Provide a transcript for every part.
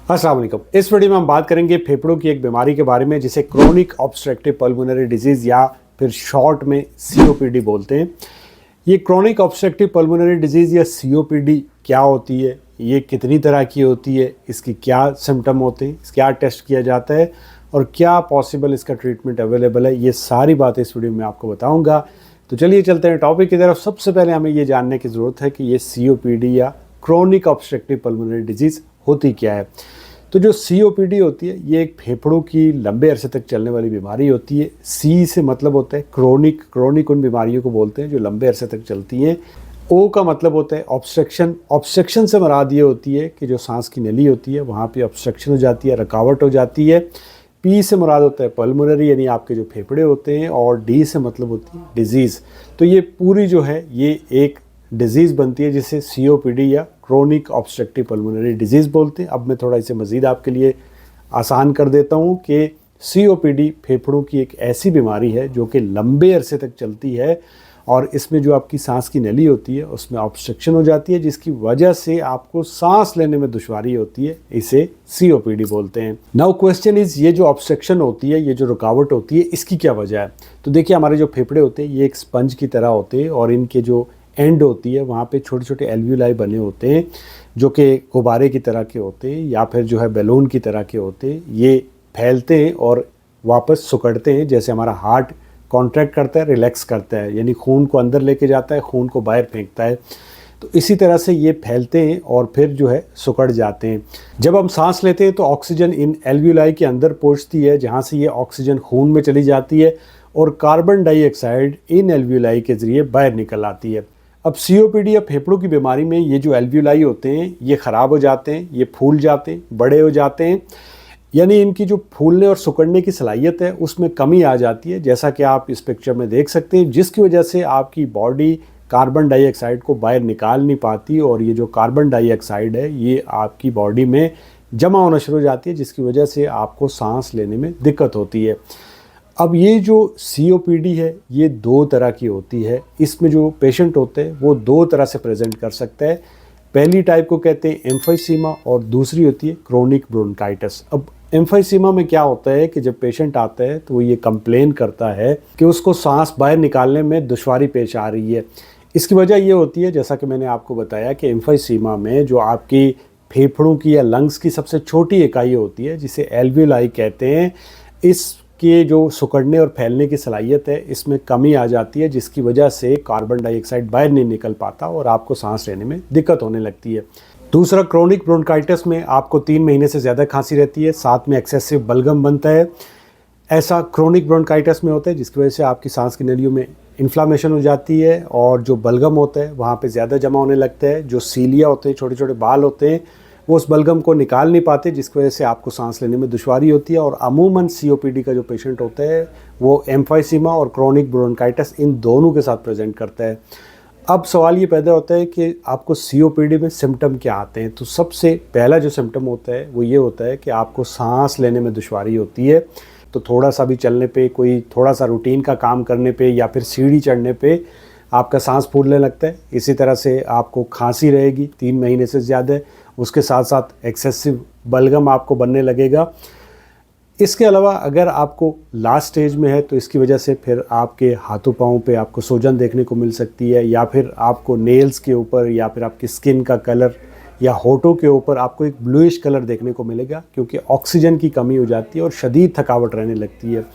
अस्सलाम वालेकुम। इस वीडियो में हम बात करेंगे फेफड़ों की एक बीमारी के बारे में जिसे क्रोनिक ऑब्स्ट्रक्टिव पल्मोनरी डिजीज़ या फिर शॉर्ट में COPD बोलते हैं। ये क्रोनिक ऑब्स्ट्रक्टिव पल्मोनरी डिजीज़ या COPD क्या होती है, ये कितनी तरह की होती है, इसकी क्या सिम्टम होते हैं, क्या टेस्ट किया जाता है और क्या पॉसिबल इसका ट्रीटमेंट अवेलेबल है, ये सारी बातें इस वीडियो में आपको बताऊँगा। तो चलिए चलते हैं टॉपिक की तरफ। सबसे पहले हमें ये जानने की ज़रूरत है कि ये COPD या क्रोनिक ऑब्स्ट्रक्टिव पल्मोनरी डिजीज़ होती क्या है। तो जो COPD होती है ये एक फेफड़ों की लंबे अरसे तक चलने वाली बीमारी होती है। C से मतलब होता है क्रोनिक उन बीमारियों को बोलते हैं जो लंबे अरसे तक चलती हैं। O का मतलब होता है ऑब्स्ट्रक्शन से मुराद ये होती है कि जो सांस की नली होती है वहाँ पे ऑब्स्ट्रक्शन हो जाती है, रुकावट हो जाती है। P से मुराद होता है पल्मोनरी यानी आपके जो फेफड़े होते हैं, और D से मतलब होती है डिजीज़। तो ये पूरी जो है ये एक डिजीज़ बनती है जिसे COPD या क्रोनिक ऑब्स्ट्रक्टिव पल्मोनरी डिजीज़ बोलते हैं। अब मैं थोड़ा इसे मज़ीद आपके लिए आसान कर देता हूँ कि COPD फेफड़ों की एक ऐसी बीमारी है जो कि लंबे अरसे तक चलती है और इसमें जो आपकी सांस की नली होती है उसमें ऑब्स्ट्रक्शन हो जाती है जिसकी वजह से आपको सांस लेने में दुश्वारी होती है। इसे COPD बोलते हैं। नाउ क्वेश्चन इज़, ये जो ऑब्स्ट्रक्शन होती है, ये जो रुकावट होती है, इसकी क्या वजह है? तो देखिए, हमारे जो फेफड़े होते हैं ये एक स्पंज की तरह होते हैं और इनके जो एंड होती है वहाँ पे छोटे छोटे एल्वियोलाई बने होते हैं जो कि गुब्बारे की तरह के होते हैं या फिर जो है बैलून की तरह के होते हैं। ये फैलते हैं और वापस सिकुड़ते हैं। जैसे हमारा हार्ट कॉन्ट्रैक्ट करता है, रिलैक्स करता है, यानी खून को अंदर लेके जाता है, खून को बाहर फेंकता है। तो इसी तरह से ये फैलते हैं और फिर जो है सिकुड़ जाते हैं। जब हम सांस लेते हैं तो ऑक्सीजन इन एल्वियोलाई के अंदर पहुँचती है जहाँ से ये ऑक्सीजन खून में चली जाती है और कार्बन डाइऑक्साइड इन एल्वियोलाई के ज़रिए बाहर निकल आती है। अब COPD या फेफड़ों की बीमारी में ये जो एल्वियोलाई होते हैं ये ख़राब हो जाते हैं, ये फूल जाते हैं, बड़े हो जाते हैं, यानी इनकी जो फूलने और सिकुड़ने की सलाहियत है उसमें कमी आ जाती है, जैसा कि आप इस पिक्चर में देख सकते हैं, जिसकी वजह से आपकी बॉडी कार्बन डाइऑक्साइड को बाहर निकाल नहीं पाती और ये जो कार्बन डाइऑक्साइड है ये आपकी बॉडी में जमा होना शुरू हो जाती है जिसकी वजह से आपको सांस लेने में दिक्कत होती है। अब ये जो COPD है ये दो तरह की होती है। इसमें जो पेशेंट होते हैं वो दो तरह से प्रेजेंट कर सकता है। पहली टाइप को कहते हैं एम्फाइसीमा और दूसरी होती है क्रोनिक ब्रोंकाइटिस। अब एम्फाइसीमा में क्या होता है कि जब पेशेंट आता है तो वो ये कंप्लेन करता है कि उसको सांस बाहर निकालने में दुश्वारी पेश आ रही है। इसकी वजह ये होती है, जैसा कि मैंने आपको बताया, कि एम्फाइसीमा में जो आपकी फेफड़ों की या लंग्स की सबसे छोटी इकाई होती है जिसे एल्वियोलाई कहते हैं, इस कि जो सिकुड़ने और फैलने की सलाहियत है इसमें कमी आ जाती है जिसकी वजह से कार्बन डाइऑक्साइड बाहर नहीं निकल पाता और आपको सांस लेने में दिक्कत होने लगती है। दूसरा, क्रोनिक ब्रोंकाइटिस में आपको 3 महीने से ज़्यादा खांसी रहती है, साथ में एक्सेसिव बलगम बनता है। ऐसा क्रोनिक ब्रोंकाइटिस में होता है जिसकी वजह से आपकी सांस की नलियों में इन्फ्लामेशन हो जाती है और जो बलगम होता है वहाँ पर ज़्यादा जमा होने लगता है। जो सीलिया होते हैं, छोटे छोटे बाल होते हैं, वो उस बलगम को निकाल नहीं पाते जिसकी वजह से आपको सांस लेने में दुश्वारी होती है। और अमूमन COPD का जो पेशेंट होता है वो एम्फाइसीमा और क्रोनिक ब्रोंकाइटिस इन दोनों के साथ प्रेजेंट करता है। अब सवाल ये पैदा होता है कि आपको COPD में सिम्टम क्या आते हैं। तो सबसे पहला जो सिम्टम होता है वो ये होता है कि आपको सांस लेने में दुश्वारी होती है। तो थोड़ा सा भी चलने पे, कोई थोड़ा सा रूटीन का काम करने पे या फिर सीढ़ी चढ़ने पे आपका सांस फूलने लगता है। इसी तरह से आपको खांसी रहेगी 3 महीने से ज़्यादा, उसके साथ साथ एक्सेसिव बलगम आपको बनने लगेगा। इसके अलावा अगर आपको लास्ट स्टेज में है तो इसकी वजह से फिर आपके हाथों पाँव पे आपको सूजन देखने को मिल सकती है या फिर आपको नेल्स के ऊपर या फिर आपकी स्किन का कलर या होठों के ऊपर आपको एक ब्लूइश कलर देखने को मिलेगा क्योंकि ऑक्सीजन की कमी हो जाती है और शदीद थकावट रहने लगती है।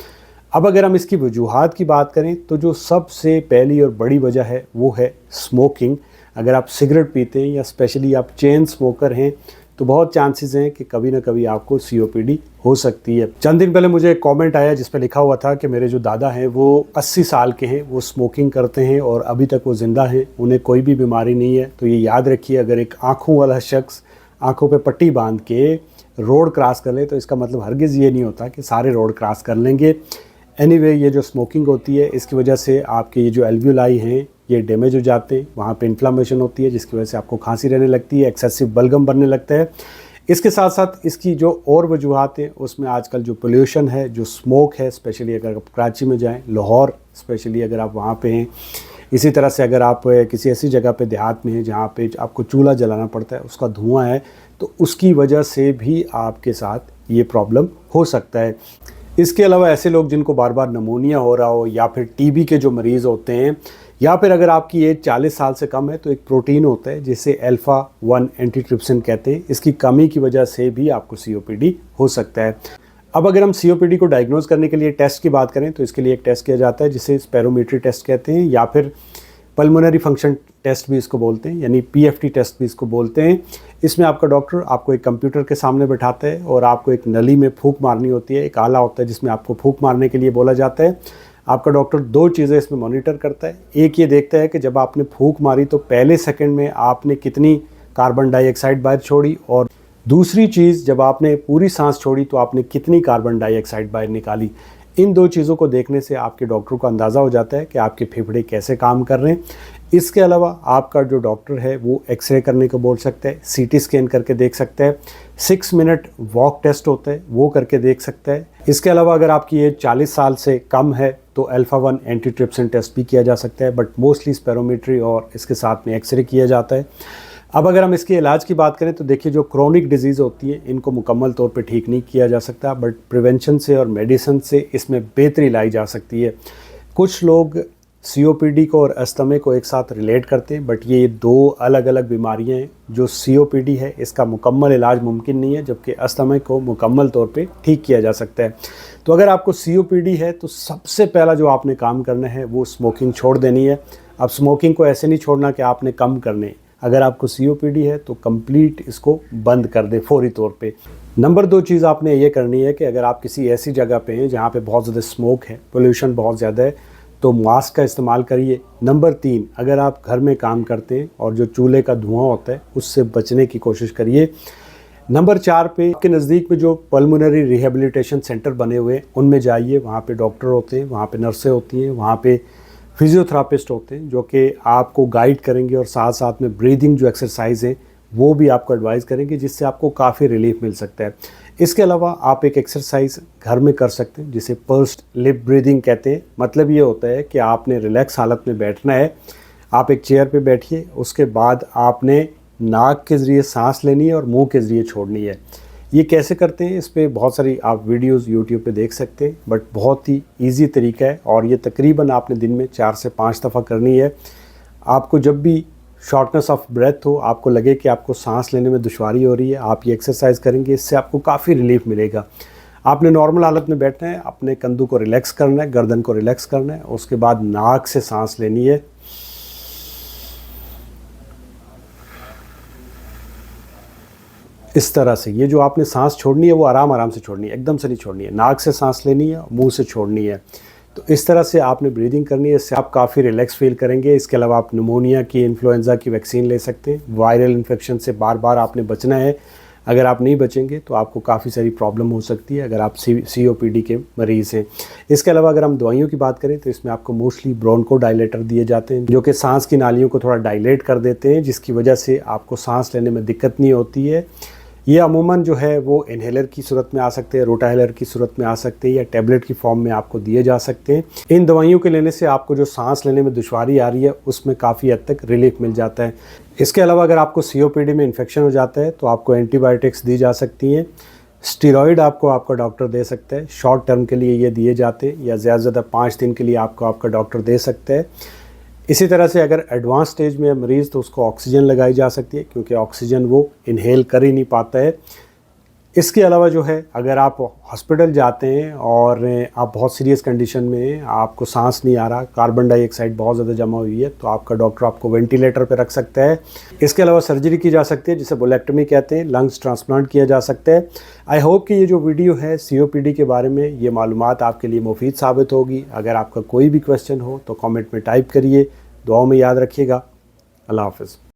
अब अगर हम इसकी वजूहात की बात करें तो जो सबसे पहली और बड़ी वजह है वो है स्मोकिंग। अगर आप सिगरेट पीते हैं या स्पेशली आप चेन स्मोकर हैं तो बहुत चांसेस हैं कि कभी ना कभी आपको COPD हो सकती है। चंद दिन पहले मुझे एक कमेंट आया जिस पर लिखा हुआ था कि मेरे जो दादा हैं वो 80 साल के हैं, वो स्मोकिंग करते हैं और अभी तक वो ज़िंदा हैं, उन्हें कोई भी बीमारी नहीं है। तो ये याद रखिए, अगर एक आँखों वाला शख्स आँखों पे पट्टी बांध के रोड क्रॉस कर ले तो इसका मतलब हरगिज़ ये नहीं होता कि सारे रोड क्रॉस कर लेंगे। एनीवे, ये जो स्मोकिंग होती है इसकी वजह से आपके ये जो एल्वियोलाई हैं ये डैमेज हो जाते हैं, वहाँ पे इन्फ्लामेशन होती है जिसकी वजह से आपको खांसी रहने लगती है, एक्सेसिव बलगम बनने लगता है। इसके साथ साथ इसकी जो और वजूहात हैं उसमें आजकल जो पोल्यूशन है, जो स्मोक है, स्पेशली अगर आप कराची में जाएं, लाहौर स्पेशली अगर आप वहाँ पे हैं, इसी तरह से अगर आप किसी ऐसी जगह पे देहात में हैं जहाँ पे आपको चूल्हा जलाना पड़ता है, उसका धुआं है, तो उसकी वजह से भी आपके साथ ये प्रॉब्लम हो सकता है। इसके अलावा ऐसे लोग जिनको बार बार नमूनिया हो रहा हो, या फिर टीबी के जो मरीज़ होते हैं, या फिर अगर आपकी एज 40 साल से कम है, तो एक प्रोटीन होता है जिसे अल्फा-1 एंटीट्रिप्सिन कहते हैं, इसकी कमी की वजह से भी आपको COPD हो सकता है। अब अगर हम COPD को डायग्नोज करने के लिए टेस्ट की बात करें तो इसके लिए एक टेस्ट किया जाता है जिसे स्पेरोमेट्री टेस्ट कहते हैं, या फिर पल्मोनरी फंक्शन टेस्ट भी इसको बोलते हैं, यानी PFT टेस्ट भी इसको बोलते हैं। इसमें आपका डॉक्टर आपको एक कंप्यूटर के सामने बैठाता है और आपको एक नली में फूंक मारनी होती है, एक आला होता है जिसमें आपको फूंक मारने के लिए बोला जाता है। आपका डॉक्टर 2 चीज़ें इसमें मॉनिटर करता है। एक ये देखता है कि जब आपने फूंक मारी तो पहले सेकंड में आपने कितनी कार्बन डाइऑक्साइड बाहर छोड़ी, और दूसरी चीज़ जब आपने पूरी सांस छोड़ी तो आपने कितनी कार्बन डाइऑक्साइड बाहर निकाली। इन 2 चीज़ों को देखने से आपके डॉक्टर को अंदाज़ा हो जाता है कि आपके फेफड़े कैसे काम कर रहे हैं। इसके अलावा आपका जो डॉक्टर है वो एक्सरे करने को बोल सकता है, CT स्कैन करके देख सकता है, 6 मिनट वॉक टेस्ट होता है वो करके देख सकता है। इसके अलावा अगर आपकी एज 40 साल से कम है तो अल्फा-1 एंटीट्रिप्सिन टेस्ट भी किया जा सकता है, बट मोस्टली स्पेरोमेट्री और इसके साथ में एक्सरे किया जाता है। अब अगर हम इसके इलाज की बात करें तो देखिए, जो क्रोनिक डिजीज़ होती है इनको मुकम्मल तौर पे ठीक नहीं किया जा सकता, बट प्रिवेंशन से और मेडिसिन से इसमें बेहतरी लाई जा सकती है। कुछ लोग COPD को और अस्थमा को एक साथ रिलेट करते हैं, बट ये 2 अलग अलग बीमारियां हैं। जो COPD है इसका मुकम्मल इलाज मुमकिन नहीं है, जबकि अस्थमा को मुकम्मल तौर पे ठीक किया जा सकता है। तो अगर आपको COPD है तो सबसे पहला जो आपने काम करना है वो स्मोकिंग छोड़ देनी है। अब स्मोकिंग को ऐसे नहीं छोड़ना कि आपने कम करने, अगर आपको COPD है तो कंप्लीट इसको बंद कर दे फौरी तौर पे। नंबर 2 चीज़ आपने ये करनी है कि अगर आप किसी ऐसी जगह पे हैं जहाँ पे बहुत ज़्यादा स्मोक है, पोल्यूशन बहुत ज़्यादा है, तो मास्क का इस्तेमाल करिए। नंबर 3, अगर आप घर में काम करते हैं और जो चूल्हे का धुआं होता है उससे बचने की कोशिश करिए। नंबर 4 पे आपके नज़दीक में जो पल्मोनरी रिहेबिलिटेशन सेंटर बने हुए हैं उनमें जाइए, वहाँ पे डॉक्टर होते हैं, वहाँ पे नर्सें होती हैं, वहाँ पे फिजियोथेरापिस्ट होते हैं जो कि आपको गाइड करेंगे और साथ साथ में ब्रीदिंग जो एक्सरसाइज है वो भी आपको एडवाइस करेंगे, जिससे आपको काफ़ी रिलीफ मिल सकता है। इसके अलावा आप एक एक्सरसाइज घर में कर सकते हैं जिसे पर्स्ड लिप ब्रीदिंग कहते हैं। मतलब ये होता है कि आपने रिलैक्स हालत में बैठना है, आप एक चेयर पे बैठिए, उसके बाद आपने नाक के ज़रिए सांस लेनी है और मुंह के ज़रिए छोड़नी है। ये कैसे करते हैं, इस पे बहुत सारी आप वीडियोस यूट्यूब पे देख सकते हैं, बट बहुत ही इजी तरीका है और ये तकरीबन आपने दिन में 4 से 5 दफ़ा करनी है। आपको जब भी शॉर्टनेस ऑफ ब्रेथ हो, आपको लगे कि आपको सांस लेने में दुश्वारी हो रही है, आप ये एक्सरसाइज करेंगे, इससे आपको काफ़ी रिलीफ मिलेगा। आपने नॉर्मल हालत में बैठना है, अपने कंधों को रिलैक्स करना है, गर्दन को रिलैक्स करना है, उसके बाद नाक से सांस लेनी है। इस तरह से ये जो आपने सांस छोड़नी है वो आराम आराम से छोड़नी है, एकदम से नहीं छोड़नी है। नाक से सांस लेनी है, मुंह से छोड़नी है। तो इस तरह से आपने ब्रीदिंग करनी है, इससे आप काफ़ी रिलैक्स फील करेंगे। इसके अलावा आप निमोनिया की, इन्फ्लुएंजा की वैक्सीन ले सकते हैं। वायरल इन्फेक्शन से बार बार आपने बचना है, अगर आप नहीं बचेंगे तो आपको काफ़ी सारी प्रॉब्लम हो सकती है अगर आप COPD के मरीज़ हैं। इसके अलावा अगर हम दवाइयों की बात करें तो इसमें आपको मोस्टली ब्रोंकोडायलेटर दिए जाते हैं जो कि सांस की नालियों को थोड़ा डायलेट कर देते हैं, जिसकी वजह से आपको सांस लेने में दिक्कत नहीं होती है। ये अमूमन जो है वो इन्हेलर की सूरत में आ सकते हैं, रोटाहेलर की सूरत में आ सकते हैं, या टैबलेट की फॉर्म में आपको दिए जा सकते हैं। इन दवाइयों के लेने से आपको जो सांस लेने में दुश्वारी आ रही है उसमें काफ़ी हद तक रिलीफ मिल जाता है। इसके अलावा अगर आपको COPD में इन्फेक्शन हो जाता है तो आपको एंटीबायोटिक्स दी जा सकती हैं। स्टीरॉयड आपको आपका डॉक्टर दे सकता है, शॉर्ट टर्म के लिए ये दिए जाते हैं, या ज़्यादा से ज़्यादा 5 दिन के लिए आपको आपका डॉक्टर दे सकता है। इसी तरह से अगर एडवांस स्टेज में है मरीज़ तो उसको ऑक्सीजन लगाई जा सकती है, क्योंकि ऑक्सीजन वो इनहेल कर ही नहीं पाता है। इसके अलावा जो है अगर आप हॉस्पिटल जाते हैं और आप बहुत सीरियस कंडीशन में हैं, आपको सांस नहीं आ रहा, कार्बन डाइऑक्साइड बहुत ज़्यादा जमा हुई है, तो आपका डॉक्टर आपको वेंटिलेटर पर रख सकता है। इसके अलावा सर्जरी की जा सकती है जिसे बुलेक्टमी कहते हैं, लंग्स ट्रांसप्लांट किया जा सकता है। आई होप कि ये जो वीडियो है COPD के बारे में, ये मालूमात आपके लिए मुफीद साबित होगी। अगर आपका कोई भी क्वेश्चन हो तो कॉमेंट में टाइप करिए। दुआओं में याद रखिएगा। अल्लाह हाफ़िज़।